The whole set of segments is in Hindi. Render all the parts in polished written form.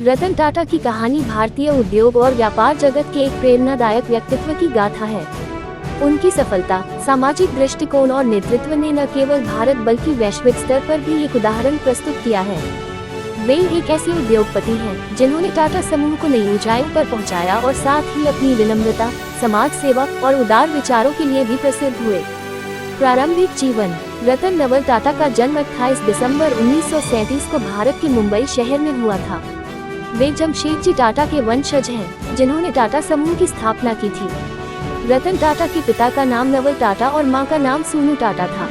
रतन टाटा की कहानी भारतीय उद्योग और व्यापार जगत के एक प्रेरणादायक व्यक्तित्व की गाथा है। उनकी सफलता, सामाजिक दृष्टिकोण और नेतृत्व ने न केवल भारत बल्कि वैश्विक स्तर पर भी एक उदाहरण प्रस्तुत किया है। वे एक ऐसे उद्योगपति हैं जिन्होंने टाटा समूह को नई ऊंचाइयों पर पहुंचाया और साथ ही अपनी विनम्रता, समाज सेवा और उदार विचारों के लिए भी प्रसिद्ध हुए। प्रारंभिक जीवन। रतन नवल टाटा का जन्म 28 दिसंबर 1937 को भारत के मुंबई शहर में हुआ था। वे जमशेदजी टाटा के वंशज हैं, जिन्होंने टाटा समूह की स्थापना की थी। रतन टाटा के पिता का नाम नवल टाटा और मां का नाम सोनू टाटा था।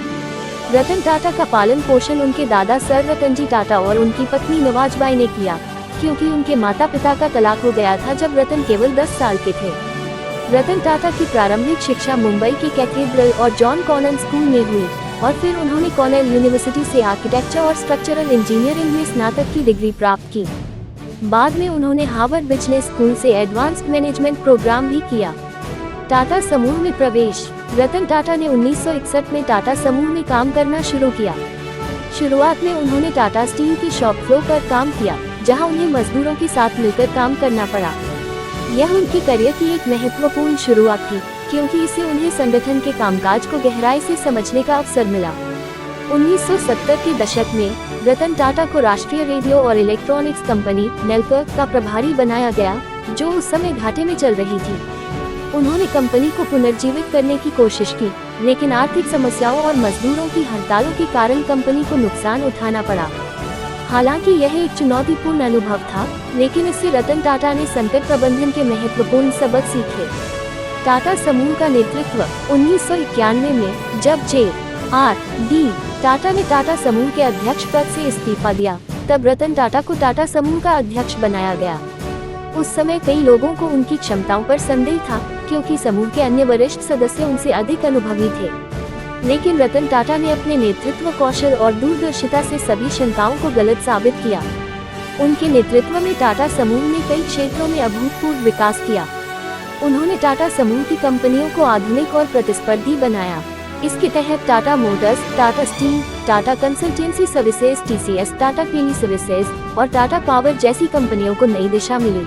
रतन टाटा का पालन पोषण उनके दादा सर रतनजी टाटा और उनकी पत्नी नवाजबाई ने किया, क्योंकि उनके माता पिता का तलाक हो गया था जब रतन केवल 10 साल के थे। रतन टाटा की प्रारंभिक शिक्षा मुंबई के कैथेड्रल और जॉन कॉनन स्कूल में हुई और फिर उन्होंने कॉर्नेल यूनिवर्सिटी से आर्किटेक्चर और स्ट्रक्चरल इंजीनियरिंग में स्नातक की डिग्री प्राप्त की। बाद में उन्होंने हार्वर्ड बिजनेस स्कूल से एडवांस्ड मैनेजमेंट प्रोग्राम भी किया। टाटा समूह में प्रवेश। रतन टाटा ने 1961 में टाटा समूह में काम करना शुरू किया। शुरुआत में उन्होंने टाटा स्टील की शॉप फ्लोर पर काम किया, जहां उन्हें मजदूरों के साथ मिलकर काम करना पड़ा। यह उनके करियर की एक महत्वपूर्ण शुरुआत थी, क्योंकि इससे उन्हें संगठन के कामकाज को गहराई से समझने का अवसर मिला। 1970 के दशक में रतन टाटा को राष्ट्रीय रेडियो और इलेक्ट्रॉनिक्स कंपनी नेल्को का प्रभारी बनाया गया, जो उस समय घाटे में चल रही थी। उन्होंने कंपनी को पुनर्जीवित करने की कोशिश की, लेकिन आर्थिक समस्याओं और मजदूरों की हड़तालों के कारण कंपनी को नुकसान उठाना पड़ा। हालांकि यह एक चुनौतीपूर्ण अनुभव था, लेकिन इससे रतन टाटा ने संकट प्रबंधन के महत्वपूर्ण सबक सीखे। टाटा समूह का नेतृत्व। 1991 में जब J.R.D. टाटा ने टाटा समूह के अध्यक्ष पद से इस्तीफा दिया, तब रतन टाटा को टाटा समूह का अध्यक्ष बनाया गया। उस समय कई लोगों को उनकी क्षमताओं पर संदेह था, क्योंकि समूह के अन्य वरिष्ठ सदस्य उनसे अधिक अनुभवी थे। लेकिन रतन टाटा ने अपने नेतृत्व कौशल और दूरदर्शिता से सभी शंकाओं को गलत साबित किया। उनके नेतृत्व में टाटा समूह ने कई क्षेत्रों में अभूतपूर्व विकास किया। उन्होंने टाटा समूह की कंपनियों को आधुनिक और प्रतिस्पर्धी बनाया। इसके तहत Tata Motors, Tata Steel, Tata Consultancy Services TCS, Tata Teleservices और टाटा पावर जैसी कंपनियों को नई दिशा मिली।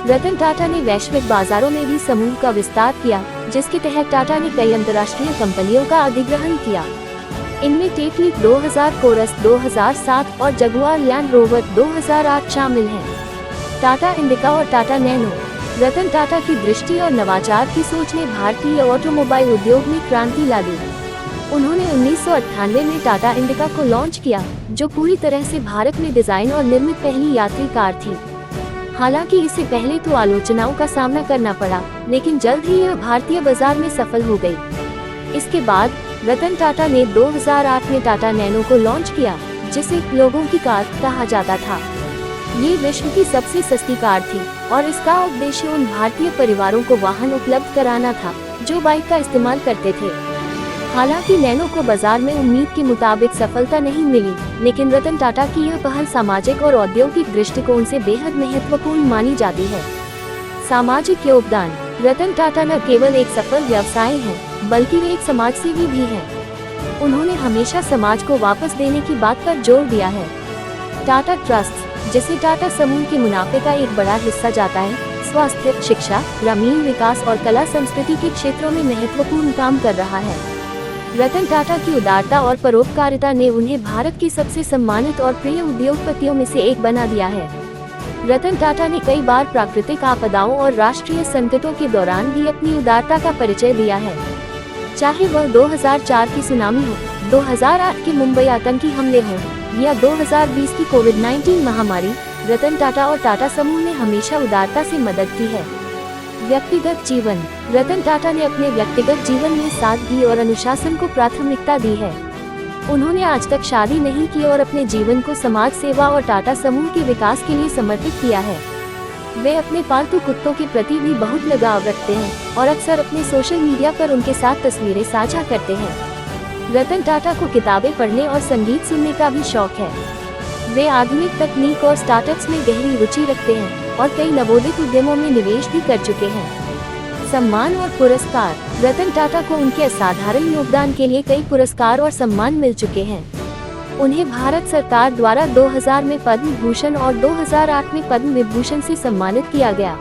रतन टाटा ने वैश्विक बाजारों में भी समूह का विस्तार किया, जिसके तहत टाटा ने कई अंतर्राष्ट्रीय कंपनियों का अधिग्रहण किया। इनमें टेटली 2000, कोरस 2007 और जगुआर लैंड रोवर 2008 शामिल हैं। टाटा इंडिका और टाटा नैनो। रतन टाटा की दृष्टि और नवाचार की सोच ने भारतीय ऑटोमोबाइल उद्योग में क्रांति ला दी। उन्होंने 1998 में टाटा इंडिका को लॉन्च किया, जो पूरी तरह से भारत में डिजाइन और निर्मित पहली यात्री कार थी। हालांकि इससे पहले तो आलोचनाओं का सामना करना पड़ा, लेकिन जल्द ही यह भारतीय बाजार में सफल हो गई। इसके बाद रतन टाटा ने 2008 में टाटा नैनो को लॉन्च किया, जिसे लोगों की कार कहा जाता था। ये विश्व की सबसे सस्ती कार थी और इसका उद्देश्य उन भारतीय परिवारों को वाहन उपलब्ध कराना था जो बाइक का इस्तेमाल करते थे। हालांकि नैनो को बाजार में उम्मीद के मुताबिक सफलता नहीं मिली, लेकिन रतन टाटा की यह पहल सामाजिक और औद्योगिक दृष्टिकोण से बेहद महत्वपूर्ण मानी जाती है। सामाजिक योगदान। रतन टाटा न केवल एक सफल व्यवसायी हैं, बल्कि वे एक समाजसेवी भी हैं। उन्होंने हमेशा समाज को वापस देने की बात पर जोर दिया है। टाटा ट्रस्ट, जिसे टाटा समूह के मुनाफे का एक बड़ा हिस्सा जाता है, स्वास्थ्य, शिक्षा, ग्रामीण विकास और कला संस्कृति के क्षेत्रों में महत्वपूर्ण काम कर रहा है। रतन टाटा की उदारता और परोपकारिता ने उन्हें भारत के सबसे सम्मानित और प्रिय उद्योगपतियों में से एक बना दिया है। रतन टाटा ने कई बार प्राकृतिक आपदाओं और राष्ट्रीय संकटों के दौरान भी अपनी उदारता का परिचय दिया है। चाहे वह 2004 की सुनामी हो, 2008 के मुंबई आतंकी हमले हो या 2020 की कोविड-19 महामारी, रतन टाटा और टाटा समूह ने हमेशा उदारता से मदद की है। व्यक्तिगत जीवन। रतन टाटा ने अपने व्यक्तिगत जीवन में सादगी और अनुशासन को प्राथमिकता दी है। उन्होंने आज तक शादी नहीं की और अपने जीवन को समाज सेवा और टाटा समूह के विकास के लिए समर्पित किया है। वे अपने पालतू कुत्तों के प्रति भी बहुत लगाव रखते हैं और अक्सर अपने सोशल मीडिया पर उनके साथ तस्वीरें साझा करते हैं। रतन टाटा को किताबें पढ़ने और संगीत सुनने का भी शौक है। वे आधुनिक तकनीक और स्टार्टअप्स में गहरी रुचि रखते हैं और कई नवोदित उद्यमों में निवेश भी कर चुके हैं। सम्मान और पुरस्कार। रतन टाटा को उनके असाधारण योगदान के लिए कई पुरस्कार और सम्मान मिल चुके हैं। उन्हें भारत सरकार द्वारा 2000 में पद्म भूषण और 2008 में पद्म विभूषण से सम्मानित किया गया।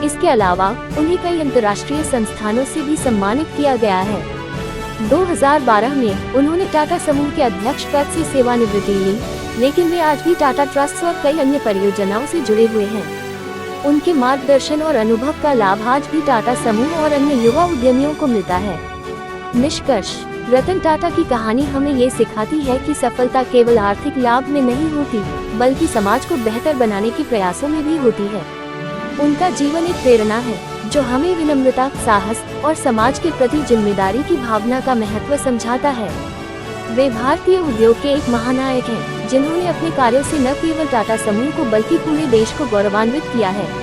इसके अलावा उन्हें कई अंतर्राष्ट्रीय संस्थानों से भी सम्मानित किया गया है। 2012 में उन्होंने टाटा समूह के अध्यक्ष पद से सेवानिवृत्ति ली, लेकिन वे आज भी टाटा ट्रस्ट और कई अन्य परियोजनाओं से जुड़े हुए हैं। उनके मार्गदर्शन और अनुभव का लाभ आज भी टाटा समूह और अन्य युवा उद्यमियों को मिलता है। निष्कर्ष, रतन टाटा की कहानी हमें ये सिखाती है कि सफलता केवल आर्थिक लाभ में नहीं होती, बल्कि समाज को बेहतर बनाने के प्रयासों में भी होती है। उनका जीवन एक प्रेरणा है जो हमें विनम्रता, साहस और समाज के प्रति जिम्मेदारी की भावना का महत्व समझाता है। वे भारतीय उद्योग के एक महानायक हैं, जिन्होंने अपने कार्यों से न केवल टाटा समूह को बल्कि पूरे देश को गौरवान्वित किया है।